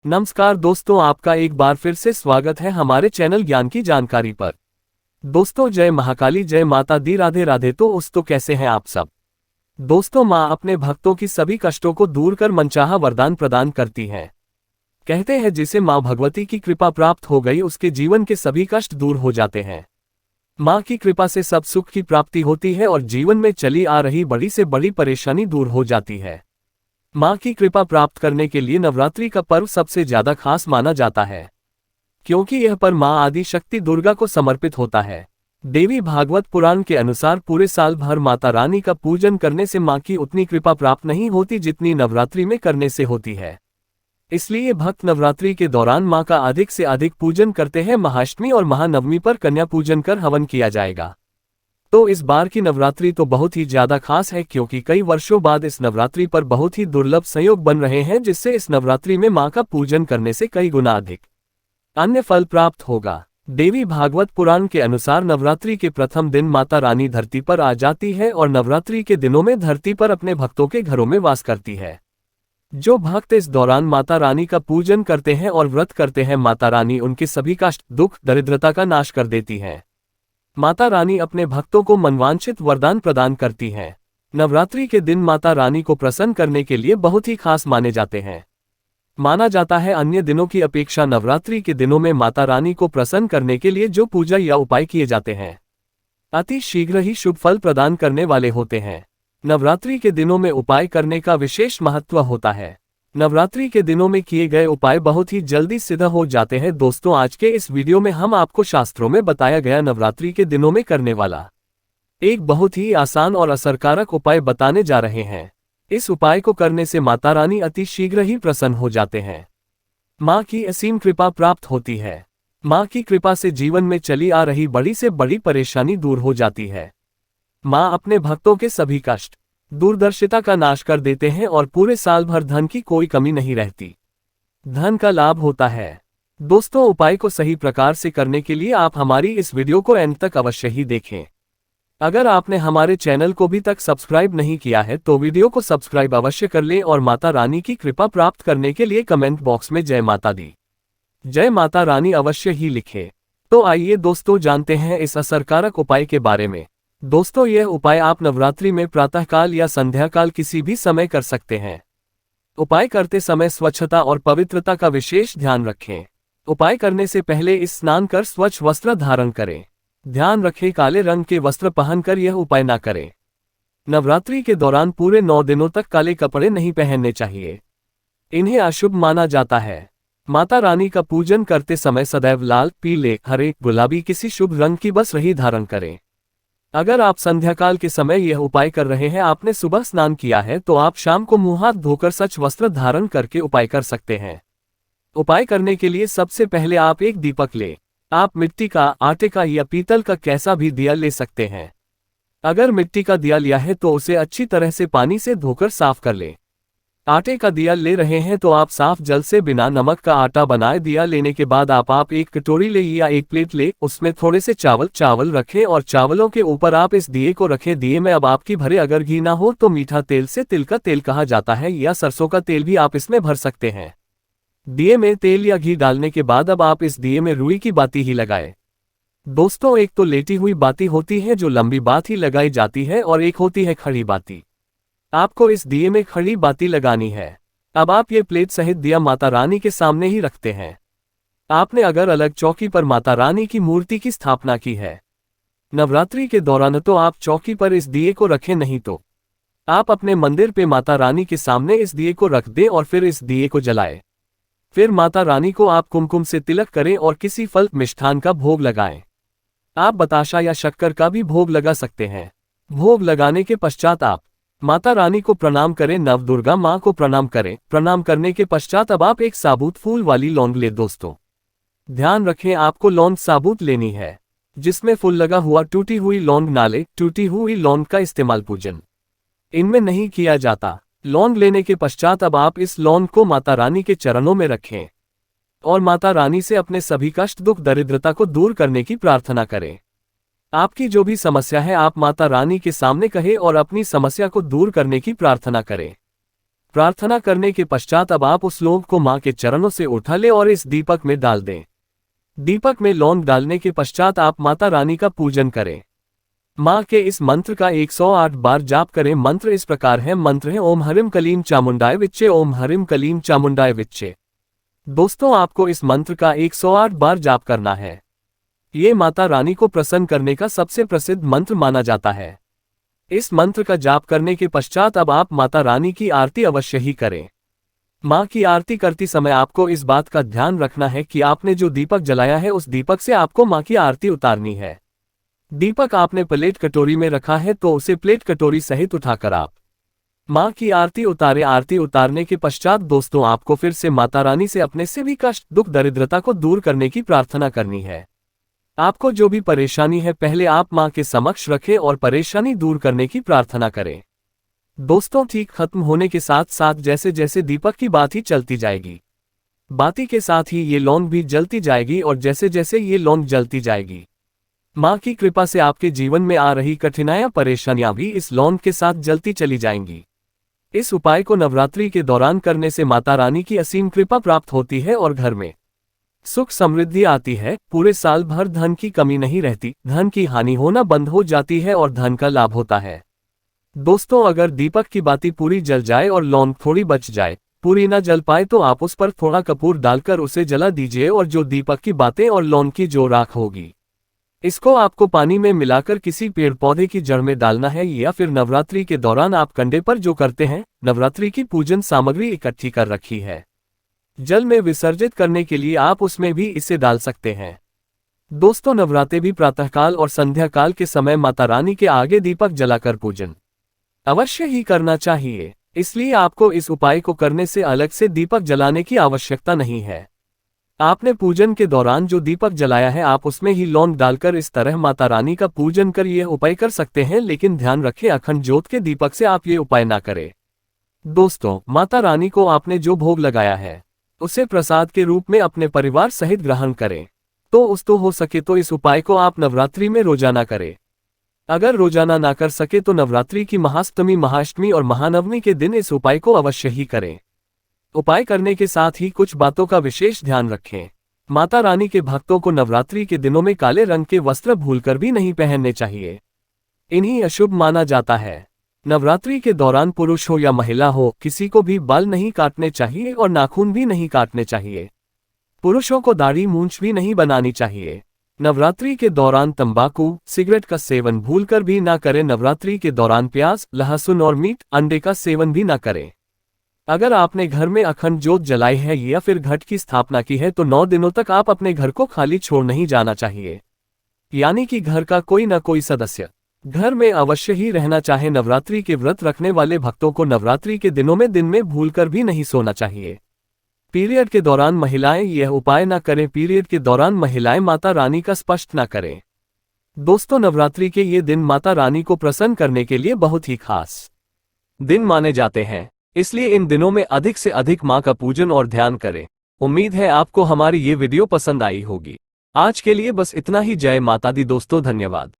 नमस्कार दोस्तों, आपका एक बार फिर से स्वागत है हमारे चैनल ज्ञान की जानकारी पर। दोस्तों, जय महाकाली, जय माता दी, राधे राधे। तो कैसे हैं आप सब। दोस्तों, माँ अपने भक्तों की सभी कष्टों को दूर कर मनचाहा वरदान प्रदान करती हैं। कहते हैं जिसे माँ भगवती की कृपा प्राप्त हो गई उसके जीवन के सभी कष्ट दूर हो जाते हैं। माँ की कृपा से सब सुख की प्राप्ति होती है और जीवन में चली आ रही बड़ी से बड़ी परेशानी दूर हो जाती है। माँ की कृपा प्राप्त करने के लिए नवरात्रि का पर्व सबसे ज्यादा खास माना जाता है, क्योंकि यह पर्व माँ आदि शक्ति दुर्गा को समर्पित होता है। देवी भागवत पुराण के अनुसार पूरे साल भर माता रानी का पूजन करने से माँ की उतनी कृपा प्राप्त नहीं होती जितनी नवरात्रि में करने से होती है। इसलिए भक्त नवरात्रि के दौरान माँ का अधिक से अधिक पूजन करते हैं। महाअष्टमी और महानवमी पर कन्या पूजन कर हवन किया जाएगा। तो इस बार की नवरात्रि तो बहुत ही ज्यादा खास है, क्योंकि कई वर्षों बाद इस नवरात्रि पर बहुत ही दुर्लभ संयोग बन रहे हैं, जिससे इस नवरात्रि में मां का पूजन करने से कई गुना अधिक अन्य फल प्राप्त होगा। देवी भागवत पुराण के अनुसार नवरात्रि के प्रथम दिन माता रानी धरती पर आ जाती है और नवरात्रि के दिनों में धरती पर अपने भक्तों के घरों में वास करती है। जो भक्त इस दौरान माता रानी का पूजन करते हैं और व्रत करते हैं, माता रानी उनके सभी कष्ट, दुख, दरिद्रता का नाश कर देती है। माता रानी अपने भक्तों को मनवांछित वरदान प्रदान करती हैं। नवरात्रि के दिन माता रानी को प्रसन्न करने के लिए बहुत ही खास माने जाते हैं। माना जाता है अन्य दिनों की अपेक्षा नवरात्रि के दिनों में माता रानी को प्रसन्न करने के लिए जो पूजा या उपाय किए जाते हैं अति शीघ्र ही शुभ फल प्रदान करने वाले होते हैं। नवरात्रि के दिनों में उपाय करने का विशेष महत्व होता है। नवरात्रि के दिनों में किए गए उपाय बहुत ही जल्दी सिद्ध हो जाते हैं। दोस्तों, आज के इस वीडियो में हम आपको शास्त्रों में बताया गया नवरात्रि के दिनों में करने वाला एक बहुत ही आसान और असरकारक उपाय बताने जा रहे हैं। इस उपाय को करने से माता रानी अति शीघ्र ही प्रसन्न हो जाते हैं। माँ की असीम कृपा प्राप्त होती है। माँ की कृपा से जीवन में चली आ रही बड़ी से बड़ी परेशानी दूर हो जाती है। माँ अपने भक्तों के सभी कष्ट, दूरदर्शिता का नाश कर देते हैं और पूरे साल भर धन की कोई कमी नहीं रहती। धन का लाभ होता है। दोस्तों, उपाय को सही प्रकार से करने के लिए आप हमारी इस वीडियो को अंत तक अवश्य ही देखें। अगर आपने हमारे चैनल को भी तक सब्सक्राइब नहीं किया है तो वीडियो को सब्सक्राइब अवश्य कर लें और माता रानी की कृपा प्राप्त करने के लिए कमेंट बॉक्स में जय माता दी, जय माता रानी अवश्य ही लिखें। तो आइए दोस्तों, जानते हैं इस असरकारक उपाय के बारे में। दोस्तों, यह उपाय आप नवरात्रि में प्रातःकाल या संध्याकाल किसी भी समय कर सकते हैं। उपाय करते समय स्वच्छता और पवित्रता का विशेष ध्यान रखें। उपाय करने से पहले स्नान कर स्वच्छ वस्त्र धारण करें। ध्यान रखें, काले रंग के वस्त्र पहनकर यह उपाय ना करें। नवरात्रि के दौरान पूरे 9 दिनों तक काले कपड़े नहीं पहनने चाहिए, इन्हें अशुभ माना जाता है। माता रानी का पूजन करते समय सदैव लाल, पीले, हरे, गुलाबी किसी शुभ रंग की वस्त्र ही धारण करें। अगर आप संध्याकाल के समय यह उपाय कर रहे हैं, आपने सुबह स्नान किया है, तो आप शाम को मुंह हाथ धोकर स्वच्छ वस्त्र धारण करके उपाय कर सकते हैं। उपाय करने के लिए सबसे पहले आप एक दीपक ले। आप मिट्टी का, आटे का या पीतल का कैसा भी दिया ले सकते हैं। अगर मिट्टी का दिया लिया है तो उसे अच्छी तरह से पानी से धोकर साफ कर लें। आटे का दिया ले रहे हैं तो आप साफ जल से बिना नमक का आटा बनाए दिया लेने के बाद आप एक कटोरी ले या एक प्लेट ले, उसमें थोड़े से चावल रखें और चावलों के ऊपर आप इस दिए को रखें। दिए में अब आपकी भरे, अगर घी ना हो तो मीठा तेल से तिल का तेल कहा जाता है, या सरसों का तेल भी आप इसमें भर सकते हैं। दिए में तेल या घी डालने के बाद अब आप इस दिए में रुई की बाती ही लगाएं। दोस्तों, एक तो लेटी हुई बाती होती है जो लंबी बात ही लगाई जाती है, और एक होती है खड़ी बाती। आपको इस दिए में खड़ी बाती लगानी है। अब आप ये प्लेट सहित दिया माता रानी के सामने ही रखते हैं। आपने अगर अलग चौकी पर माता रानी की मूर्ति की स्थापना की है नवरात्रि के दौरान, तो आप चौकी पर इस दिए को रखें, नहीं तो आप अपने मंदिर पे माता रानी के सामने इस दिए को रख दें और फिर इस दिए को जलाएं। फिर माता रानी को आप कुमकुम से तिलक करें और किसी फल, मिष्ठान का भोग लगाएं। आप बताशा या शक्कर का भी भोग लगा सकते हैं। भोग लगाने के पश्चात आप माता रानी को प्रणाम करें, नव दुर्गा माँ को प्रणाम करें। प्रणाम करने के पश्चात अब आप एक साबुत फूल वाली लौंग ले। दोस्तों, ध्यान रखें, आपको लौंग साबुत लेनी है, जिसमें फूल लगा हुआ। टूटी हुई लौंग ना ले। टूटी हुई लौंग का इस्तेमाल पूजन इनमें नहीं किया जाता। लौंग लेने के पश्चात अब आप इस लौंग को माता रानी के चरणों में रखें और माता रानी से अपने सभी कष्ट, दुख, दरिद्रता को दूर करने की प्रार्थना करें। आपकी जो भी समस्या है आप माता रानी के सामने कहें और अपनी समस्या को दूर करने की प्रार्थना करें। प्रार्थना करने के पश्चात अब आप उस लौंग को मां के चरणों से उठा लें और इस दीपक में डाल दें। दीपक में लौंग डालने के पश्चात आप माता रानी का पूजन करें। मां के इस मंत्र का 108 बार जाप करें। मंत्र इस प्रकार है। मंत्र है ओम हरिम कलीम चामुंडाय विच्चे, ओम हरिम कलीम चामुंडाय विच्चे। दोस्तों, आपको इस मंत्र का 108 बार जाप करना है। ये माता रानी को प्रसन्न करने का सबसे प्रसिद्ध मंत्र माना जाता है। इस मंत्र का जाप करने के पश्चात अब आप माता रानी की आरती अवश्य ही करें। मां की आरती करते समय आपको इस बात का ध्यान रखना है कि आपने जो दीपक जलाया है उस दीपक से आपको मां की आरती उतारनी है। दीपक आपने प्लेट कटोरी में रखा है तो उसे प्लेट कटोरी सहित उठाकर आप मां की आरती उतारे। आरती उतारने के पश्चात दोस्तों, आपको फिर से माता रानी से अपने से भी कष्ट, दुख, दरिद्रता को दूर करने की प्रार्थना करनी है। आपको जो भी परेशानी है पहले आप मां के समक्ष रखें और परेशानी दूर करने की प्रार्थना करें। दोस्तों, ठीक खत्म होने के साथ साथ जैसे जैसे दीपक की बाती चलती जाएगी, बाती के साथ ही ये लौंग भी जलती जाएगी और जैसे जैसे ये लौंग जलती जाएगी, मां की कृपा से आपके जीवन में आ रही कठिनाइयां, परेशानियां भी इस लौंग के साथ जलती चली जाएंगी। इस उपाय को नवरात्रि के दौरान करने से माता रानी की असीम कृपा प्राप्त होती है और घर में सुख समृद्धि आती है। पूरे साल भर धन की कमी नहीं रहती, धन की हानि होना बंद हो जाती है और धन का लाभ होता है। दोस्तों, अगर दीपक की बाती पूरी जल जाए और लौंग थोड़ी बच जाए, पूरी न जल पाए, तो आप उस पर थोड़ा कपूर डालकर उसे जला दीजिए और जो दीपक की बातें और लौंग की जो राख होगी, इसको आपको पानी में मिलाकर किसी पेड़ पौधे की जड़ में डालना है। या फिर नवरात्रि के दौरान आप कंडे पर जो करते हैं, नवरात्रि की पूजन सामग्री इकट्ठी कर रखी है, जल में विसर्जित करने के लिए आप उसमें भी इसे डाल सकते हैं। दोस्तों, नवरात्रि भी प्रातःकाल और संध्या काल के समय माता रानी के आगे दीपक जलाकर पूजन अवश्य ही करना चाहिए। इसलिए आपको इस उपाय को करने से अलग से दीपक जलाने की आवश्यकता नहीं है। आपने पूजन के दौरान जो दीपक जलाया है आप उसमें ही लौंग डालकर इस तरह माता रानी का पूजन कर यह उपाय कर सकते हैं। लेकिन ध्यान रखें, अखंड ज्योत के दीपक से आप ये उपाय ना करें। दोस्तों, माता रानी को आपने जो भोग लगाया है उसे प्रसाद के रूप में अपने परिवार सहित ग्रहण करें। तो हो सके तो इस उपाय को आप नवरात्रि में रोजाना करें। अगर रोजाना ना कर सके तो नवरात्रि की महाअष्टमी, महाअष्टमी और महानवमी के दिन इस उपाय को अवश्य ही करें। उपाय करने के साथ ही कुछ बातों का विशेष ध्यान रखें। माता रानी के भक्तों को नवरात्रि के दिनों में काले रंग के वस्त्र भूलकर भी नहीं पहनने चाहिए, इन्हीं अशुभ माना जाता है। नवरात्रि के दौरान पुरुष हो या महिला हो, किसी को भी बाल नहीं काटने चाहिए और नाखून भी नहीं काटने चाहिए। पुरुषों को दाढ़ी मूंछ भी नहीं बनानी चाहिए। नवरात्रि के दौरान तंबाकू, सिगरेट का सेवन भूलकर भी ना करें। नवरात्रि के दौरान प्याज, लहसुन और मीट, अंडे का सेवन भी ना करें। अगर आपने घर में अखंड ज्योत जलाई है या फिर घट की स्थापना की है तो 9 दिनों तक आप अपने घर को खाली छोड़ नहीं जाना चाहिए, यानी कि घर का कोई न कोई सदस्य घर में अवश्य ही रहना चाहे। नवरात्रि के व्रत रखने वाले भक्तों को नवरात्रि के दिनों में दिन में भूलकर भी नहीं सोना चाहिए। पीरियड के दौरान महिलाएं यह उपाय ना करें। पीरियड के दौरान महिलाएं माता रानी का स्पष्ट ना करें। दोस्तों, नवरात्रि के ये दिन माता रानी को प्रसन्न करने के लिए बहुत ही खास दिन माने जाते हैं, इसलिए इन दिनों में अधिक से अधिक मां का पूजन और ध्यान करें। उम्मीद है आपको हमारी ये वीडियो पसंद आई होगी। आज के लिए बस इतना ही। जय माता दी दोस्तों, धन्यवाद।